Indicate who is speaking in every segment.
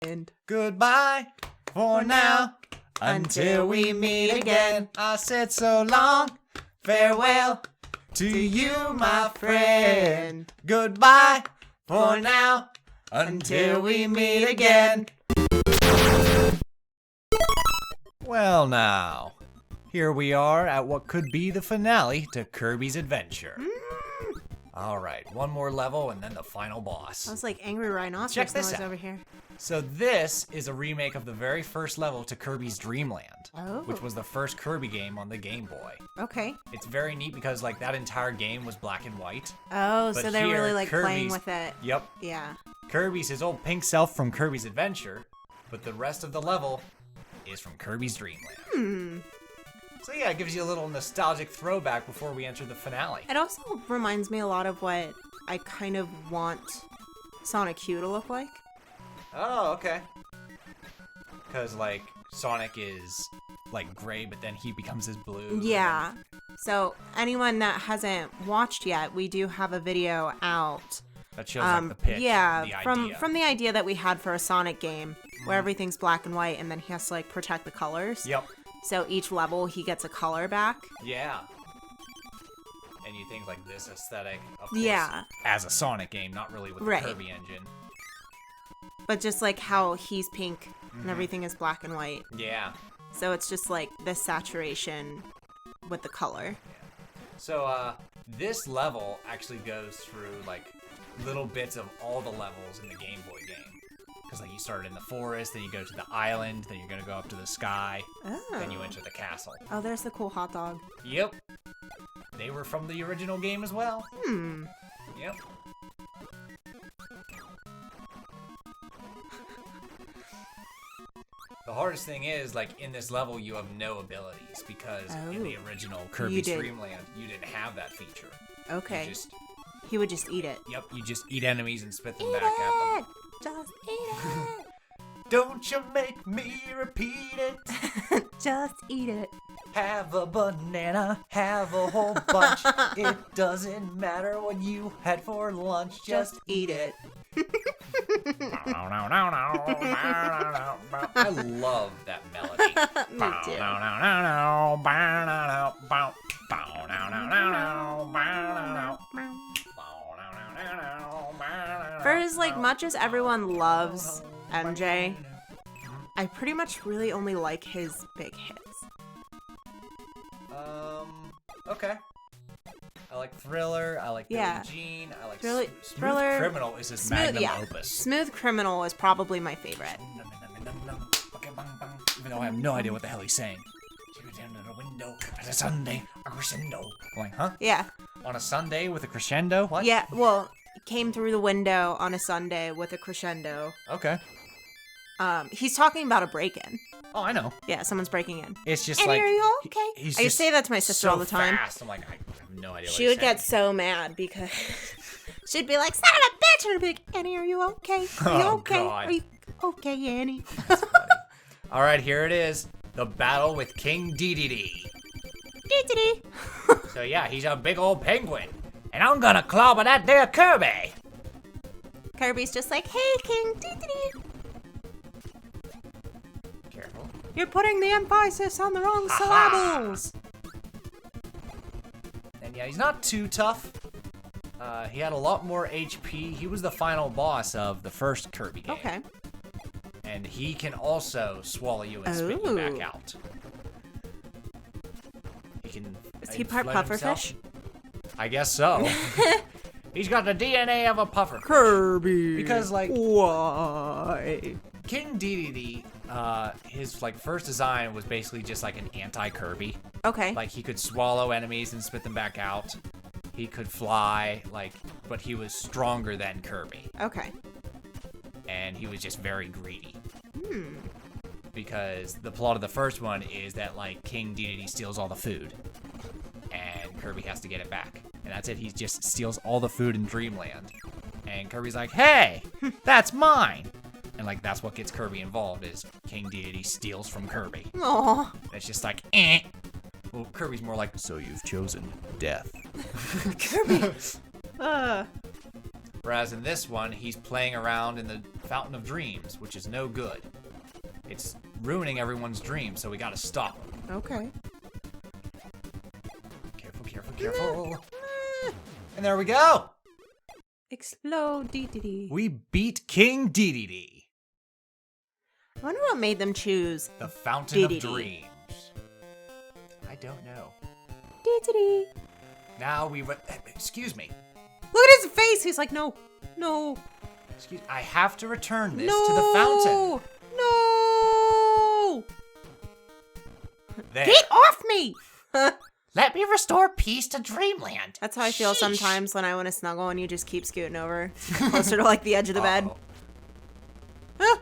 Speaker 1: And
Speaker 2: goodbye for now, until we meet again. I said so long, farewell to you, my friend. Goodbye for now, until we meet again. Well now, here we are at what could be the finale to Kirby's adventure. Alright, one more level and then the final boss.
Speaker 1: Sounds like angry rhinoceros
Speaker 2: Check this
Speaker 1: noise
Speaker 2: out.
Speaker 1: over here.
Speaker 2: So this is a remake of the very first level to Kirby's Dreamland, which was the first Kirby game on the Game Boy.
Speaker 1: Okay.
Speaker 2: It's very neat because like that entire game was black and white.
Speaker 1: Oh,
Speaker 2: But
Speaker 1: so they're
Speaker 2: here,
Speaker 1: really like playing
Speaker 2: Kirby's-
Speaker 1: with it.
Speaker 2: Yep.
Speaker 1: Yeah.
Speaker 2: Kirby's his old pink self from Kirby's Adventure, but the rest of the level is from Kirby's Dreamland. So yeah, it gives you a little nostalgic throwback before we enter the finale.
Speaker 1: It also reminds me a lot of what I kind of want Sonic Q to look like.
Speaker 2: Oh, okay. Because like Sonic is like gray, but then he becomes his blue.
Speaker 1: Yeah. So anyone that hasn't watched yet, we do have a video out.
Speaker 2: That shows like the pitch.
Speaker 1: Yeah,
Speaker 2: the
Speaker 1: from
Speaker 2: idea.
Speaker 1: the idea that we had for a Sonic game where everything's black and white, and then he has to like protect the colors.
Speaker 2: Yep.
Speaker 1: So each level he gets a color back.
Speaker 2: Yeah. And you think like this aesthetic, of course,
Speaker 1: Yeah.
Speaker 2: as a Sonic game, not really with
Speaker 1: Right.
Speaker 2: the Kirby engine.
Speaker 1: But just like how he's pink and everything is black and white.
Speaker 2: Yeah.
Speaker 1: So it's just like the saturation with the color.
Speaker 2: So this level actually goes through like little bits of all the levels in the Game Boy game. Because like you start in the forest, then you go to the island, then you're gonna go up to the sky, then you enter the castle.
Speaker 1: Oh, there's the cool hot dog.
Speaker 2: Yep. They were from the original game as well. Yep. The hardest thing is, like, in this level, you have no abilities, because in the original Kirby Dreamland, you didn't have that feature.
Speaker 1: Okay.
Speaker 2: You just,
Speaker 1: He would just eat it.
Speaker 2: yep, you just eat enemies and spit them back at them.
Speaker 1: Just eat it.
Speaker 2: Don't you make me repeat it.
Speaker 1: Just eat it.
Speaker 2: Have a banana, have a whole bunch. It doesn't matter what you had for lunch, just eat it. I love that melody.
Speaker 1: Me too. For as like much as everyone loves MJ, I pretty much really only like his big hits.
Speaker 2: Okay. I like Thriller, I like Billie Jean, I like
Speaker 1: Thriller-
Speaker 2: Smooth Criminal is his magnum opus.
Speaker 1: Smooth Criminal is probably my favorite.
Speaker 2: Even though I have no idea what the hell he's saying. She goes down to the window, it's a Sunday, a crescendo. I'm like, huh?
Speaker 1: Yeah.
Speaker 2: On a Sunday with a crescendo? What?
Speaker 1: Yeah, well, came through the window on a Sunday with a crescendo.
Speaker 2: Okay.
Speaker 1: He's talking about a break-in.
Speaker 2: Oh, I know.
Speaker 1: Yeah, somene's breaking in.
Speaker 2: It's just
Speaker 1: And
Speaker 2: like...
Speaker 1: are you okay?
Speaker 2: He's
Speaker 1: I
Speaker 2: just
Speaker 1: say that to my sister
Speaker 2: so
Speaker 1: all the time.
Speaker 2: Fast. I'm like, I have no idea what
Speaker 1: She
Speaker 2: he's
Speaker 1: would
Speaker 2: saying.
Speaker 1: get so mad because she'd be like, son of a bitch! And I'd be like, Annie, are you okay? Are you
Speaker 2: Oh,
Speaker 1: okay?
Speaker 2: God.
Speaker 1: Are you okay, Annie?
Speaker 2: All right, here it is. The battle with King Dedede.
Speaker 1: Dedede.
Speaker 2: So yeah, he's a big old penguin. And I'm gonna clobber that there Kirby.
Speaker 1: Kirby's just like, hey, King Dedede.
Speaker 2: Careful.
Speaker 1: You're putting the emphasis on the wrong syllables.
Speaker 2: And yeah, he's not too tough. He had a lot more HP. He was the final boss of the first Kirby game.
Speaker 1: Okay.
Speaker 2: And he can also swallow you and spit you back out. He can.
Speaker 1: Is he part
Speaker 2: inflate himself.
Speaker 1: pufferfish?
Speaker 2: I guess so. He's got the DNA of a puffer.
Speaker 1: Kirby.
Speaker 2: Because like
Speaker 1: why?
Speaker 2: King Dedede, his like first design was basically just like an anti-Kirby.
Speaker 1: Okay.
Speaker 2: Like he could swallow enemies and spit them back out. He could fly, like, but he was stronger than Kirby.
Speaker 1: Okay.
Speaker 2: And he was just very greedy. Because the plot of the first one is that like King Dedede steals all the food, and Kirby has to get it back. And that's it. He just steals all the food in Dreamland. And Kirby's like, hey, that's mine. And like that's what gets Kirby involved is King Dedede steals from Kirby.
Speaker 1: Aw.
Speaker 2: And it's just like, eh. Well, Kirby's more like, so you've chosen death.
Speaker 1: Kirby.
Speaker 2: Whereas in this one, he's playing around in the Fountain of Dreams, which is no good. It's ruining everyone's dreams, so we gotta stop him.
Speaker 1: Okay.
Speaker 2: Careful, careful, careful. And there we go!
Speaker 1: Explode, Dedede.
Speaker 2: We beat King Dedede.
Speaker 1: I wonder what made them choose
Speaker 2: The Fountain
Speaker 1: Dedede.
Speaker 2: of Dreams. I don't know.
Speaker 1: Dedede.
Speaker 2: Now we... excuse me.
Speaker 1: Look at his face. He's like, no, no,
Speaker 2: Excuse I have to return this
Speaker 1: no,
Speaker 2: to the fountain.
Speaker 1: No!
Speaker 2: There.
Speaker 1: Get off me!
Speaker 2: Let me restore peace to Dreamland.
Speaker 1: That's how I feel sometimes when I want to snuggle and you just keep scooting over closer to like the edge of the bed. Huh?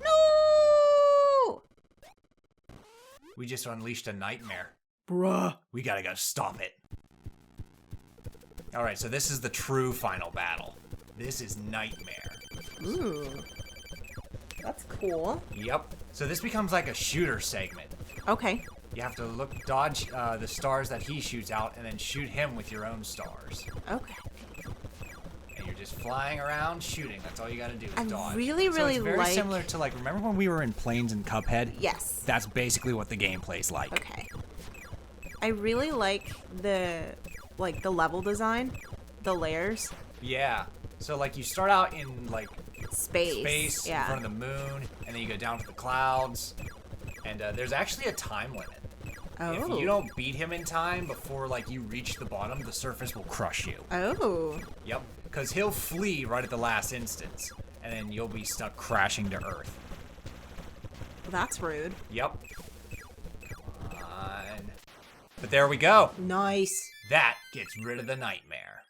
Speaker 1: No!
Speaker 2: We just unleashed a nightmare.
Speaker 1: Bruh.
Speaker 2: We gotta go stop it. Alright, so this is the true final battle. This is Nightmare.
Speaker 1: Ooh. That's cool.
Speaker 2: Yep. So this becomes like a shooter segment.
Speaker 1: Okay.
Speaker 2: You have to dodge the stars that he shoots out and then shoot him with your own stars.
Speaker 1: Okay.
Speaker 2: And you're just flying around shooting. That's all you gotta do is
Speaker 1: I
Speaker 2: dodge.
Speaker 1: really,
Speaker 2: so
Speaker 1: really
Speaker 2: it's very
Speaker 1: like...
Speaker 2: similar to like, remember when we were in Planes and Cuphead?
Speaker 1: Yes.
Speaker 2: That's basically what the gameplay's like.
Speaker 1: Okay. I really like the level design, the layers.
Speaker 2: Yeah. So like you start out in like
Speaker 1: Space.
Speaker 2: in
Speaker 1: Yeah.
Speaker 2: front of the moon, and then you go down to the clouds. And there's actually a time limit.
Speaker 1: Oh.
Speaker 2: If you don't beat him in time before like you reach the bottom, the surface will crush you.
Speaker 1: Oh.
Speaker 2: Yep. Because he'll flee right at the last instance, and then you'll be stuck crashing to Earth.
Speaker 1: Well, that's rude.
Speaker 2: Yep. Come on. But there we go.
Speaker 1: Nice.
Speaker 2: That gets rid of the nightmare.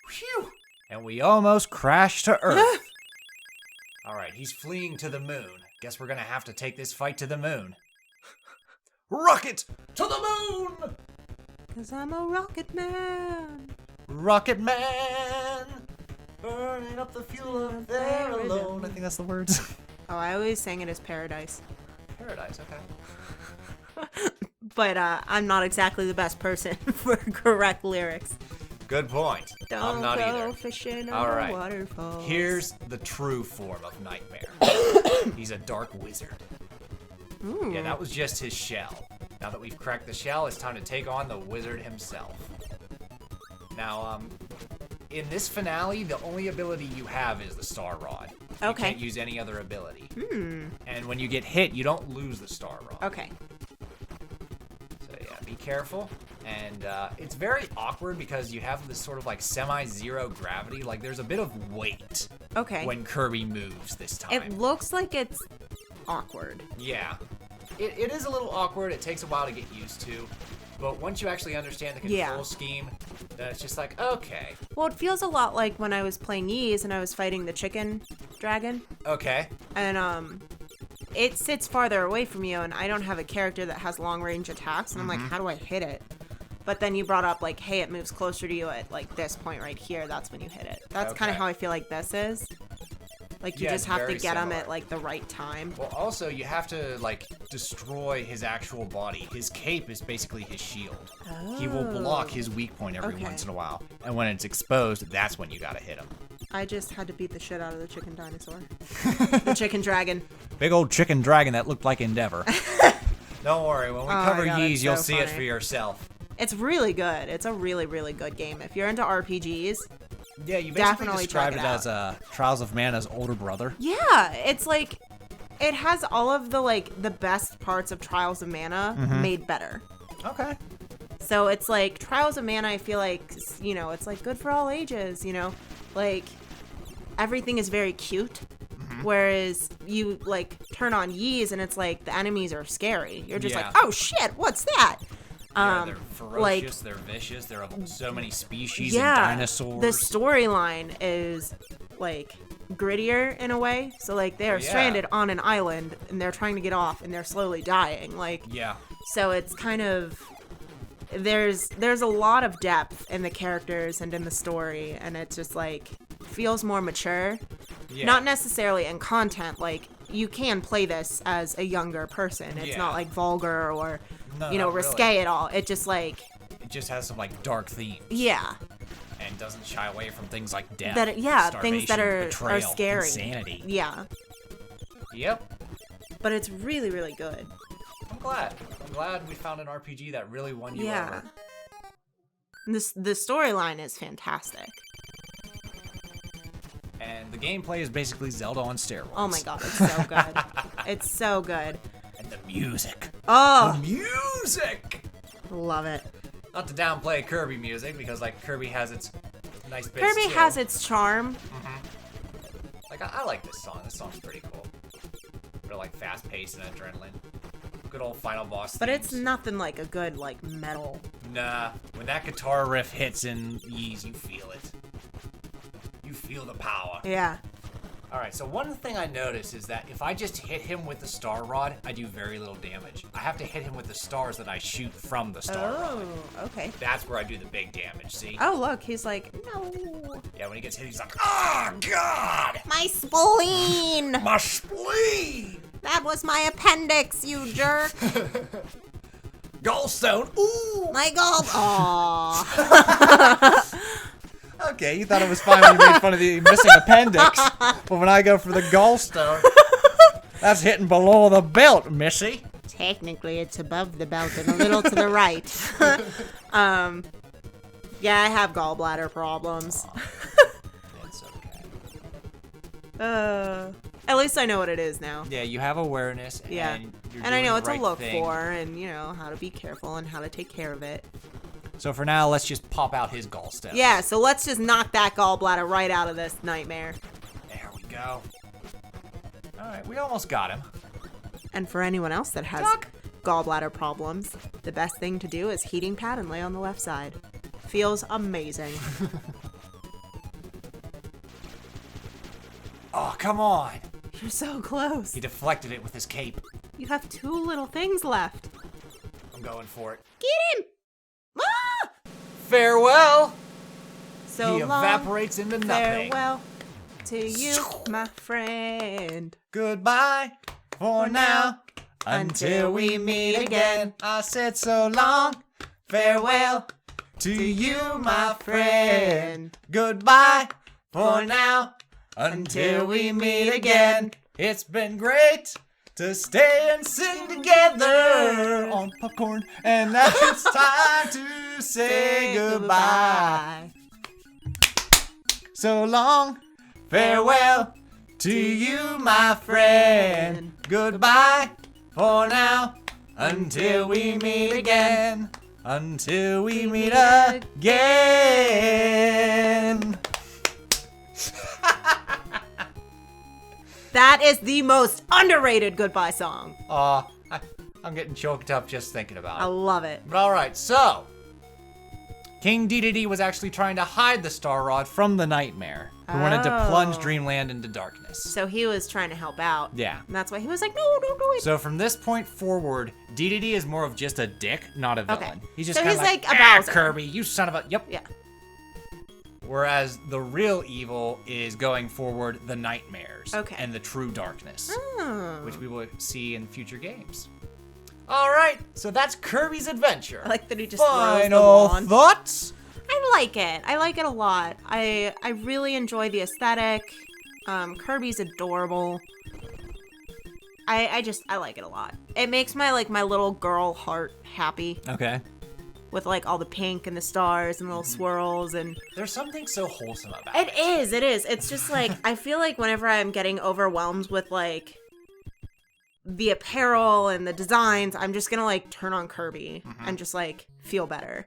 Speaker 2: Phew! And we almost crashed to Earth. Alright, he's fleeing to the moon. Guess we're gonna have to take this fight to the moon. Rocket to the moon!
Speaker 1: 'Cause I'm a rocket man.
Speaker 2: Rocket Man! Burning up the fuel up there alone. I think that's the words.
Speaker 1: Oh, I always sang it as Paradise.
Speaker 2: Paradise, okay.
Speaker 1: But I'm not exactly the best person for correct lyrics.
Speaker 2: Good point.
Speaker 1: Don't
Speaker 2: I'm not
Speaker 1: go
Speaker 2: either.
Speaker 1: fishing
Speaker 2: All
Speaker 1: on
Speaker 2: right.
Speaker 1: waterfalls.
Speaker 2: Here's the true form of Nightmare. He's a dark wizard.
Speaker 1: Ooh.
Speaker 2: Yeah, that was just his shell. Now that we've cracked the shell, it's time to take on the wizard himself. Now, in this finale, the only ability you have is the Star Rod. You
Speaker 1: Okay.
Speaker 2: can't use any other ability. And when you get hit, you don't lose the Star Rod.
Speaker 1: Okay.
Speaker 2: So yeah, be careful. And it's very awkward because you have this sort of like semi-zero gravity. Like there's a bit of weight
Speaker 1: Okay.
Speaker 2: when Kirby moves this time.
Speaker 1: It looks like it's awkward.
Speaker 2: Yeah. It is a little awkward. It takes a while to get used to. But once you actually understand the control scheme, then it's just like, okay.
Speaker 1: Well, it feels a lot like when I was playing Ys and I was fighting the chicken dragon.
Speaker 2: Okay.
Speaker 1: And it sits farther away from you, and I don't have a character that has long range attacks. And I'm like, how do I hit it? But then you brought up like, hey, it moves closer to you at like this point right here. That's when you hit it. That's kind of
Speaker 2: Okay.
Speaker 1: how I feel like this is. Like you
Speaker 2: Yeah,
Speaker 1: just
Speaker 2: it's
Speaker 1: have to
Speaker 2: very
Speaker 1: get him
Speaker 2: similar.
Speaker 1: at like the right time.
Speaker 2: Well, also, you have to, like, destroy his actual body. His cape is basically his shield. He will block his weak point every
Speaker 1: Okay.
Speaker 2: once in a while. And when it's exposed, that's when you gotta hit him.
Speaker 1: I just had to beat the shit out of the chicken dinosaur. The chicken dragon.
Speaker 2: Big old chicken dragon that looked like Endeavor. Don't worry, when we cover
Speaker 1: God,
Speaker 2: Ys,
Speaker 1: it's
Speaker 2: you'll
Speaker 1: so
Speaker 2: see it
Speaker 1: funny.
Speaker 2: for yourself.
Speaker 1: It's really good. It's a really, really good game. If you're into RPGs,
Speaker 2: Yeah, you basically
Speaker 1: Definitely
Speaker 2: described
Speaker 1: check
Speaker 2: it
Speaker 1: it
Speaker 2: as Trials of Mana's older brother.
Speaker 1: yeah, it's like, it has all of the like the best parts of Trials of Mana made better.
Speaker 2: Okay.
Speaker 1: So it's like Trials of Mana, I feel like, you know, it's like good for all ages, you know? Like, everything is very cute. Whereas you like turn on Ys and it's like the enemies are scary. You're just
Speaker 2: Yeah.
Speaker 1: like, oh shit, what's that?
Speaker 2: Yeah, they're ferocious,
Speaker 1: like-
Speaker 2: they're vicious, they're of so many species
Speaker 1: Yeah,
Speaker 2: and dinosaurs.
Speaker 1: the storyline is like grittier in a way. So like they are
Speaker 2: Yeah.
Speaker 1: stranded on an island and they're trying to get off and they're slowly dying. Like,
Speaker 2: Yeah.
Speaker 1: so it's kind of there's a lot of depth in the characters and in the story, and it just like feels more mature.
Speaker 2: Yeah.
Speaker 1: Not necessarily in content. Like you can play this as a younger person. It's
Speaker 2: Yeah.
Speaker 1: not like vulgar or
Speaker 2: No,
Speaker 1: you know
Speaker 2: not
Speaker 1: risque
Speaker 2: really.
Speaker 1: at all. It just like
Speaker 2: It just has some like dark themes.
Speaker 1: yeah.
Speaker 2: and doesn't shy away from things like death,
Speaker 1: things that are
Speaker 2: betrayal,
Speaker 1: scary.
Speaker 2: insanity.
Speaker 1: Yeah.
Speaker 2: Yep.
Speaker 1: But it's really, really good.
Speaker 2: I'm glad we found an RPG that really won you over.
Speaker 1: The storyline is fantastic.
Speaker 2: And the gameplay is basically Zelda on steroids.
Speaker 1: Oh my god, it's so good. It's so good.
Speaker 2: And the music.
Speaker 1: Oh!
Speaker 2: The music!
Speaker 1: Love it.
Speaker 2: Not to downplay Kirby music, because, like, Kirby has its nice bits,
Speaker 1: Kirby
Speaker 2: too.
Speaker 1: has its charm.
Speaker 2: Like, I like this song. This song's pretty cool. They're, like, fast-paced and adrenaline. Good old final boss
Speaker 1: But
Speaker 2: themes.
Speaker 1: it's nothing like a good, like, metal.
Speaker 2: Nah. When that guitar riff hits in Ys, you feel it. You feel the power.
Speaker 1: Yeah.
Speaker 2: Alright, so one thing I noticed is that if I just hit him with the star rod, I do very little damage. I have to hit him with the stars that I shoot from the star rod.
Speaker 1: Oh, okay.
Speaker 2: That's where I do the big damage, see?
Speaker 1: Oh, look, he's like, no.
Speaker 2: Yeah, when he gets hit, he's like, oh, God!
Speaker 1: My spleen!
Speaker 2: My spleen!
Speaker 1: That was my appendix, you jerk.
Speaker 2: Gallstone, ooh!
Speaker 1: My gall. Aww.
Speaker 2: Okay, you thought it was fine when you made fun of the missing appendix, but when I go for the gallstone, that's hitting below the belt, Missy.
Speaker 1: Technically, it's above the belt and a little to the right. Yeah, I have gallbladder problems.
Speaker 2: It's okay.
Speaker 1: At least I know what it is now.
Speaker 2: Yeah, you have awareness,
Speaker 1: Yeah.
Speaker 2: and you're
Speaker 1: And I
Speaker 2: doing
Speaker 1: know
Speaker 2: the
Speaker 1: what to
Speaker 2: right
Speaker 1: look
Speaker 2: thing.
Speaker 1: for and, you know, how to be careful and how to take care of it.
Speaker 2: So for now, let's just pop out his gallstone.
Speaker 1: Yeah, so let's just knock that gallbladder right out of this nightmare.
Speaker 2: There we go. Alright, we almost got him.
Speaker 1: And for anyone else that has
Speaker 2: Duck.
Speaker 1: gallbladder problems, the best thing to do is heating pad and lay on the left side. Feels amazing.
Speaker 2: Oh, come on.
Speaker 1: You're so close.
Speaker 2: He deflected it with his cape.
Speaker 1: You have 2 little things left.
Speaker 2: I'm going for it.
Speaker 1: Get him! Ah!
Speaker 2: Farewell!
Speaker 1: So
Speaker 2: He
Speaker 1: long,
Speaker 2: evaporates into nothing.
Speaker 1: farewell to you, my friend.
Speaker 2: Goodbye for now. Until we meet again. I said so long. Farewell to you, my friend. Goodbye for now. Until we meet again. It's been great to stay and sing together on Pupcorn. And now it's time to say goodbye. So long. Farewell to you, my friend. Goodbye for now. Until we meet again. Until we meet again.
Speaker 1: That is the most underrated goodbye song.
Speaker 2: I'm getting choked up just thinking about it.
Speaker 1: I love it.
Speaker 2: But alright, so King Dedede was actually trying to hide the Star Rod from the Nightmare, who wanted to plunge Dreamland into darkness.
Speaker 1: So he was trying to help out.
Speaker 2: Yeah.
Speaker 1: And that's why he was like, no, don't do it.
Speaker 2: So from this point forward, Dedede is more of just a dick, not a villain.
Speaker 1: Okay.
Speaker 2: He's just
Speaker 1: So
Speaker 2: kind of
Speaker 1: he's
Speaker 2: like,
Speaker 1: like a
Speaker 2: ah,
Speaker 1: Bowser."
Speaker 2: Kirby, you son of a... Yep.
Speaker 1: Yeah.
Speaker 2: Whereas the real evil is going forward the nightmares.
Speaker 1: Okay.
Speaker 2: And the true darkness.
Speaker 1: Oh.
Speaker 2: Which we will see in future games. Alright, so that's Kirby's Adventure.
Speaker 1: I like that he just throws the
Speaker 2: Final
Speaker 1: wand.
Speaker 2: thoughts?
Speaker 1: I like it. I like it a lot. I really enjoy the aesthetic. Kirby's adorable. I like it a lot. It makes my little girl heart happy
Speaker 2: Okay.
Speaker 1: with like all the pink and the stars and little swirls and
Speaker 2: There's something so wholesome about
Speaker 1: it is. It's just like I feel like whenever I'm getting overwhelmed with like the apparel and the designs, I'm just gonna like turn on Kirby and just like feel better.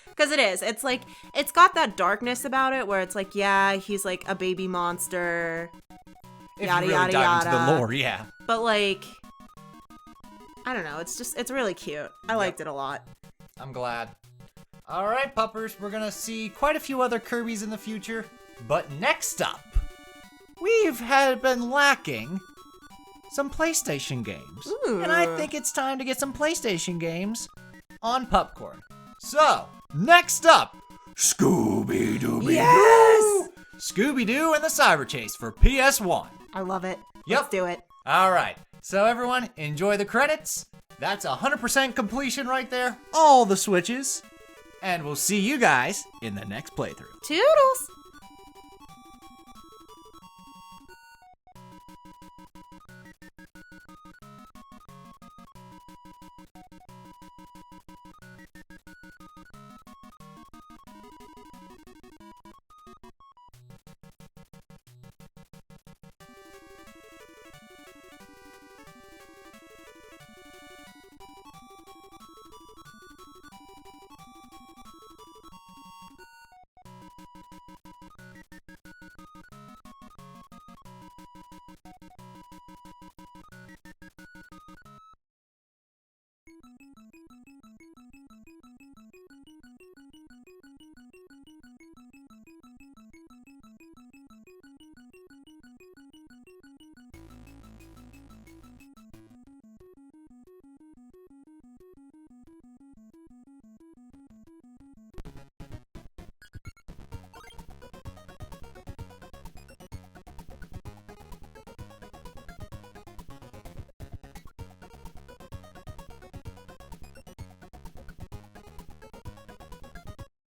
Speaker 1: Because it is. It's like, it's got that darkness about it where it's like, yeah, he's like a baby monster.
Speaker 2: If
Speaker 1: Yada,
Speaker 2: you really
Speaker 1: yada,
Speaker 2: dive
Speaker 1: yada.
Speaker 2: into the lore, yeah.
Speaker 1: But like, I don't know. It's really cute. I liked it a lot.
Speaker 2: I'm glad. Alright, puppers, we're gonna see quite a few other Kirbys in the future. But next up, been lacking some PlayStation games.
Speaker 1: Ooh.
Speaker 2: And I think it's time to get some PlayStation games on Pupcorn. So, next up, Scooby-Doo.
Speaker 1: Yes!
Speaker 2: Scooby-Doo and the Cyberchase for PS1.
Speaker 1: I love it.
Speaker 2: Yep.
Speaker 1: Let's do it.
Speaker 2: Alright, so everyone, enjoy the credits. That's 100% completion right there. All the switches. And we'll see you guys in the next playthrough.
Speaker 1: Toodles!